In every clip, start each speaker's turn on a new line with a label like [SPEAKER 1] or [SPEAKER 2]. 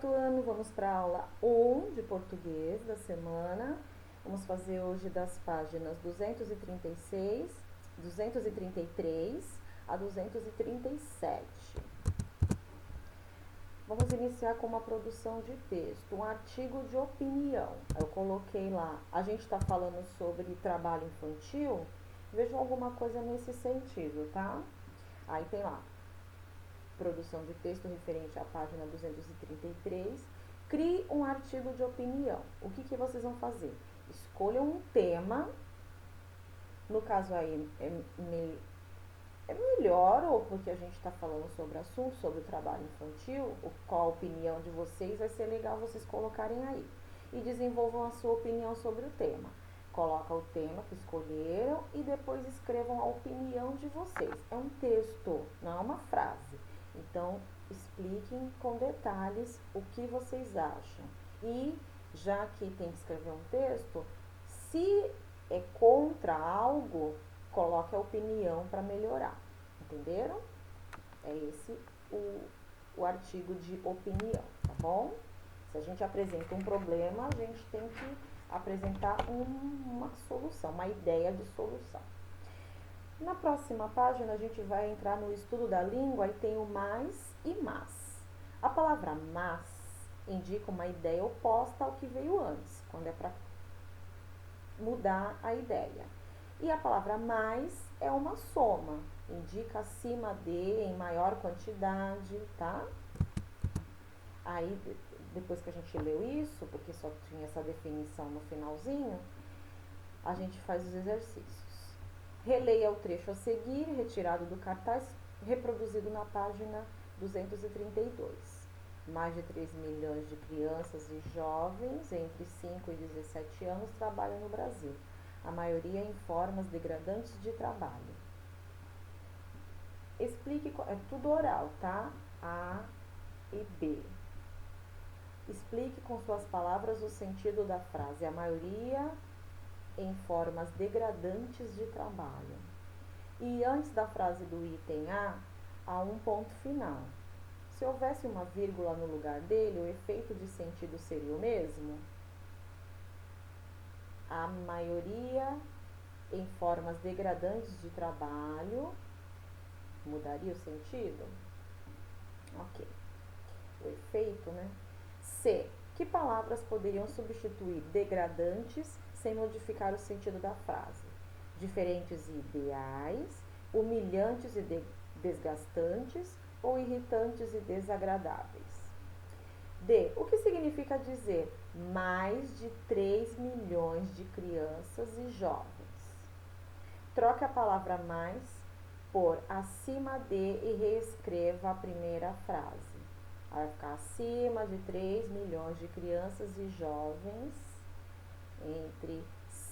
[SPEAKER 1] quarto ano, vamos para a aula 1 de português da semana. Vamos fazer hoje das páginas 236, 233 a 237. Vamos iniciar com uma produção de texto, um artigo de opinião. Eu coloquei lá, a gente está falando sobre trabalho infantil, vejam alguma coisa nesse sentido, tá? Aí tem lá, produção de texto referente à página 233, crie um artigo de opinião. O que vocês vão fazer? Escolham um tema, no caso aí é melhor, ou porque a gente está falando sobre assunto, sobre o trabalho infantil, qual a opinião de vocês, vai ser legal vocês colocarem aí. E desenvolvam a sua opinião sobre o tema. Coloca o tema que escolheram e depois escrevam a opinião de vocês. É um texto, não é uma frase. Então, expliquem com detalhes o que vocês acham. E, já que tem que escrever um texto, se é contra algo, coloque a opinião para melhorar. Entenderam? É esse o artigo de opinião, tá bom? Se a gente apresenta um problema, a gente tem que apresentar uma solução, uma ideia de solução. Na próxima página, a gente vai entrar no estudo da língua e tem o mais e mas. A palavra mas indica uma ideia oposta ao que veio antes, quando é para mudar a ideia. E a palavra mais é uma soma, indica acima de, em maior quantidade, tá? Aí, depois que a gente leu isso, porque só tinha essa definição no finalzinho, a gente faz os exercícios. Releia o trecho a seguir, retirado do cartaz, reproduzido na página 232. Mais de 3 milhões de crianças e jovens entre 5 e 17 anos trabalham no Brasil, a maioria em formas degradantes de trabalho. Explique, é tudo oral, tá? A e B. Explique com suas palavras o sentido da frase, a maioria em formas degradantes de trabalho. E antes da frase do item A, há um ponto final. Se houvesse uma vírgula no lugar dele, o efeito de sentido seria o mesmo? A maioria em formas degradantes de trabalho mudaria o sentido? Ok. O efeito, né? C. Que palavras poderiam substituir degradantes sem modificar o sentido da frase? Diferentes e ideais, humilhantes e desgastantes ou irritantes e desagradáveis. D. O que significa dizer mais de 3 milhões de crianças e jovens? Troque a palavra mais por acima de e reescreva a primeira frase. Vai ficar acima de 3 milhões de crianças e jovens entre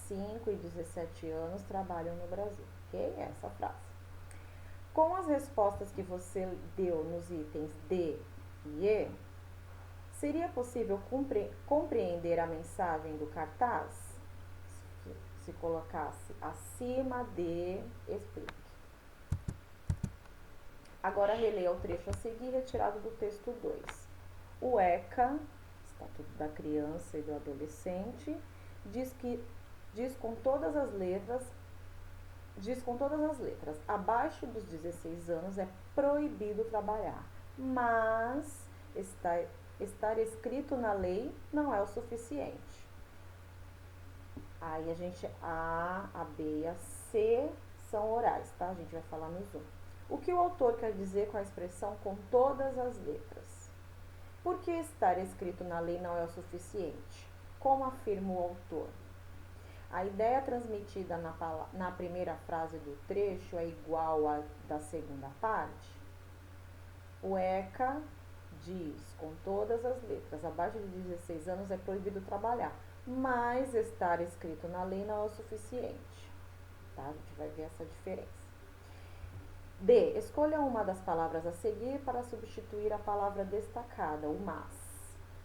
[SPEAKER 1] 5 e 17 anos trabalham no Brasil. Ok? Essa frase. Com as respostas que você deu nos itens D e E, seria possível compreender a mensagem do cartaz? Se colocasse acima de, explique. Agora releia o trecho a seguir, retirado do texto 2. O ECA, Estatuto da Criança e do Adolescente, diz com todas as letras, abaixo dos 16 anos é proibido trabalhar, mas estar escrito na lei não é o suficiente. Aí a B e a C são orais, tá? A gente vai falar no Zoom. O que o autor quer dizer com a expressão com todas as letras? Por que estar escrito na lei não é o suficiente? Como afirma o autor? A ideia transmitida na primeira frase do trecho é igual à da segunda parte? O ECA diz, com todas as letras, abaixo de 16 anos é proibido trabalhar, mas estar escrito na lei não é o suficiente. Tá? A gente vai ver essa diferença. D. Escolha uma das palavras a seguir para substituir a palavra destacada, o mas.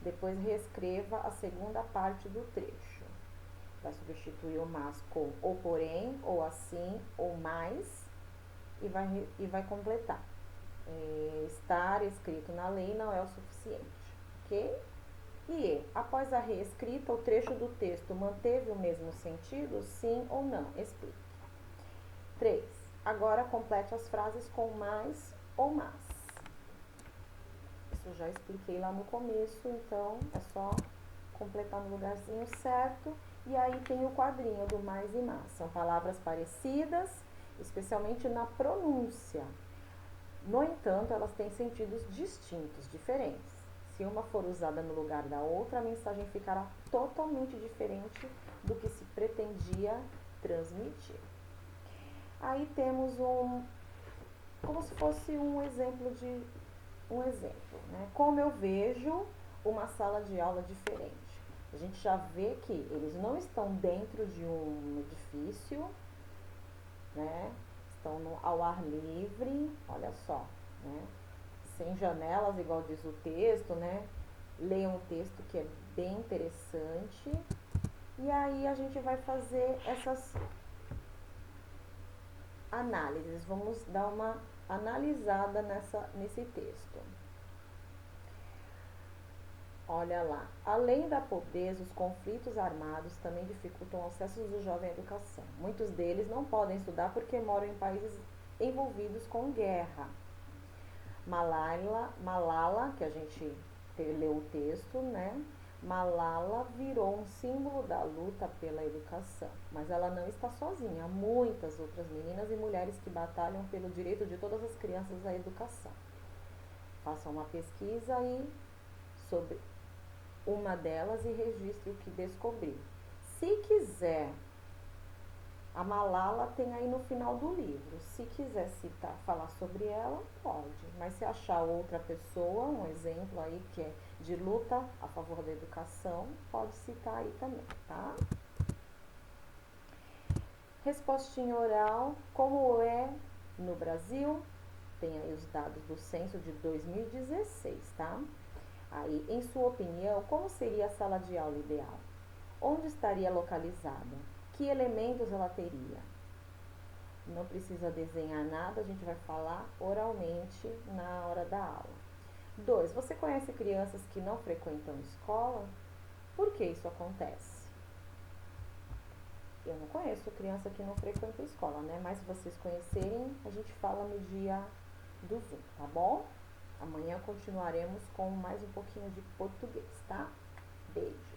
[SPEAKER 1] Depois reescreva a segunda parte do trecho. Vai substituir o mas com ou porém, ou assim, ou mais, e vai completar. Estar escrito na lei não é o suficiente. ok? E, após a reescrita, o trecho do texto manteve o mesmo sentido? Sim ou não? Explique. 3. Agora complete as frases com mais ou mas. Isso eu já expliquei lá no começo, então é só completar no lugarzinho certo. E aí tem o quadrinho do mais e mas. São palavras parecidas, especialmente na pronúncia. No entanto, elas têm sentidos distintos, diferentes. Se uma for usada no lugar da outra, a mensagem ficará totalmente diferente do que se pretendia transmitir. Aí temos como se fosse um exemplo, né? Como eu vejo uma sala de aula diferente. A gente já vê que eles não estão dentro de um edifício, né? Estão ao ar livre, olha só, né? Sem janelas, igual diz o texto, né? Leiam o texto que é bem interessante. E aí a gente vai fazer essas análises. Vamos dar uma analisada nesse texto. Olha lá. Além da pobreza, os conflitos armados também dificultam o acesso do jovem à educação. Muitos deles não podem estudar porque moram em países envolvidos com guerra. Malala, que a gente leu o texto, né? Malala virou um símbolo da luta pela educação, mas ela não está sozinha. Há muitas outras meninas e mulheres que batalham pelo direito de todas as crianças à educação. Faça uma pesquisa aí sobre uma delas e registre o que descobriu. Se quiser, a Malala tem aí no final do livro. Se quiser falar sobre ela, pode. Mas se achar outra pessoa, um exemplo aí que é de luta a favor da educação, pode citar aí também, tá? Respostinha oral, como é no Brasil? Tem aí os dados do censo de 2016, tá? Aí, em sua opinião, como seria a sala de aula ideal? Onde estaria localizada? Que elementos ela teria? Não precisa desenhar nada, a gente vai falar oralmente na hora da aula. 2. Você conhece crianças que não frequentam escola? Por que isso acontece? Eu não conheço criança que não frequenta escola, né? Mas se vocês conhecerem, a gente fala no dia do Zoom, tá bom? Amanhã continuaremos com mais um pouquinho de português, tá? Beijo!